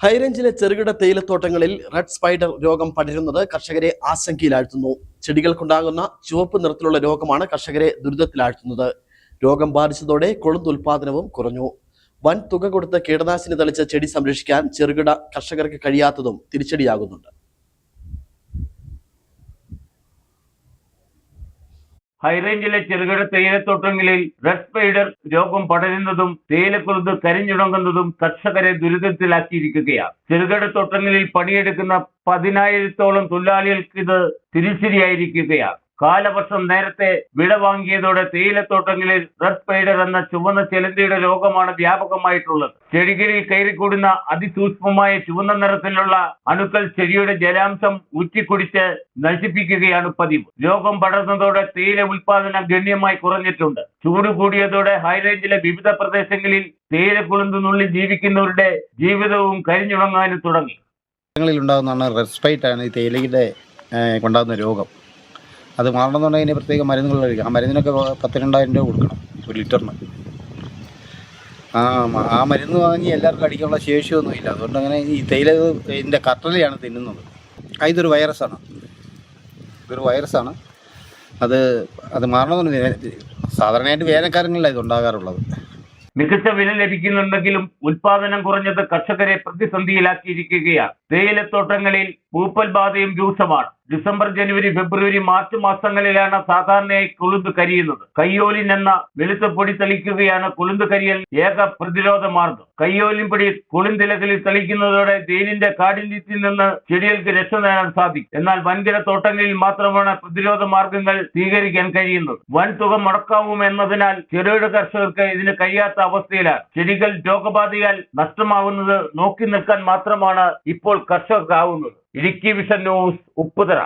ഹൈറേഞ്ചിലെ ചെറുകിട തേയിലത്തോട്ടങ്ങളിൽ red spider രോഗം പടരുന്നത് കർഷകരെ ആശങ്കയിലാഴ്ത്തുന്നു. ചെടികൾക്കുണ്ടാകുന്ന ചുവപ്പ് നിറത്തിലുള്ള രോഗമാണ് കർഷകരെ ദുരിതത്തിലാഴ്ത്തുന്നത്. രോഗം ബാധിച്ചതോടെ കൊളുന്ത് ഉൽപാദനവും കുറഞ്ഞു. വൻ തുക കൊടുത്ത് കീടനാശിനി തളിച്ച് ചെടി സംരക്ഷിക്കാൻ ചെറുകിട കർഷകർക്ക് കഴിയാത്തതും തിരിച്ചടിയാകുന്നുണ്ട്. ഹൈറേഞ്ചിലെ ചെറുകിട തേയിലത്തോട്ടങ്ങളിൽ റെഡ് സ്പൈഡർ രോഗം പടരുന്നതും തേയിലക്കുരുത് കരിഞ്ഞുണങ്ങുന്നതും കർഷകരെ ദുരിതത്തിലാക്കിയിരിക്കുകയാണ്. ചെറുകിട തോട്ടങ്ങളിൽ പണിയെടുക്കുന്ന 10,000-ഓളം തൊഴിലാളികൾക്ക് ഇത് തിരിച്ചടിയായിരിക്കുകയാണ്. കാലവർഷം നേരത്തെ വിള വാങ്ങിയതോടെ തേയിലത്തോട്ടങ്ങളിൽ റെഡ് സ്പൈഡർ എന്ന ചുവന്ന ചെലന്തിയുടെ രോഗമാണ് വ്യാപകമായിട്ടുള്ളത്. ചെടികളിൽ കയറിക്കൂടുന്ന അതിസൂക്ഷ്മമായ ചുവന്ന നിറത്തിലുള്ള അണുക്കൾ ചെടിയുടെ ജലാംശം ഊറ്റിക്കുടിച്ച് നശിപ്പിക്കുകയാണ് പതിവ്. രോഗം പടർന്നതോടെ തേയില ഉൽപാദനം ഗണ്യമായി കുറഞ്ഞിട്ടുണ്ട്. ചൂട് കൂടിയതോടെ ഹൈറേഞ്ചിലെ വിവിധ പ്രദേശങ്ങളിൽ തേയിലക്കുളുന്തിനുള്ളിൽ ജീവിക്കുന്നവരുടെ ജീവിതവും കരിഞ്ഞുണങ്ങാനും തുടങ്ങി. ഉണ്ടാകുന്നതാണ് റെഡ് സ്പൈഡറാണ് ഈ തേയിലയുടെ കൊണ്ടാകുന്ന രോഗം. അത് മാറണമെന്നുണ്ടെങ്കിൽ അതിന് പ്രത്യേക മരുന്നുകൾ കഴിക്കാം. ആ മരുന്നിനൊക്കെ 12,000 രൂപ കൊടുക്കണം ഒരു ലിറ്ററിന്. ആ മരുന്ന് വാങ്ങി എല്ലാവർക്കും അടിക്കാനുള്ള ശേഷിയൊന്നുമില്ല. അതുകൊണ്ട് അങ്ങനെ ഈ തേയില ഇതിൻ്റെ കട്ടലയാണ് തിന്നുന്നത്. ഇതൊരു വൈറസാണ്. അത് മാറണമെന്നുണ്ടെങ്കിൽ സാധാരണയായിട്ട് വേനൽക്കാലങ്ങളിലാണ് ഇതുണ്ടാകാറുള്ളത്. മികച്ച വില ലഭിക്കുന്നുണ്ടെങ്കിലും ഉൽപാദനം കുറഞ്ഞത് കർഷകരെ പ്രതിസന്ധിയിലാക്കിയിരിക്കുകയാണ്. തേയിലത്തോട്ടങ്ങളിൽ പൂപ്പൽ ബാധയും രൂക്ഷമാണ്. ഡിസംബർ, ജനുവരി, ഫെബ്രുവരി, മാർച്ച് മാസങ്ങളിലാണ് സാധാരണയായി കൊളുന്ത് കരിയുന്നത്. കയ്യോലിൻ എന്ന വെളുത്ത പൊടി തെളിക്കുകയാണ് കൊളുന്ത് കരിയൽ ഏക പ്രതിരോധ മാർഗം. കയ്യോലിൻ പൊടി കൊളുന്തിലകളിൽ തെളിക്കുന്നതോടെ തേനിന്റെ കാഠിന്യത്തിൽ നിന്ന് ചെടികൾക്ക് രക്ഷ നേടാൻ സാധിക്കും. എന്നാൽ വൻകിട തോട്ടങ്ങളിൽ മാത്രമാണ് പ്രതിരോധ മാർഗങ്ങൾ സ്വീകരിക്കാൻ കഴിയുന്നത്. വൻ തുക മുടക്കാവുമെന്നതിനാൽ ചെറുകിട കർഷകർക്ക് ഇതിന് കഴിയാത്ത അവസ്ഥയിലാണ്. ചെടികൾ രോഗബാധയാൽ നഷ്ടമാവുന്നത് നോക്കി നിൽക്കാൻ മാത്രമാണ് ഇപ്പോൾ കർഷകർക്കാവുന്നത്. Idukki vision news, Upputhara.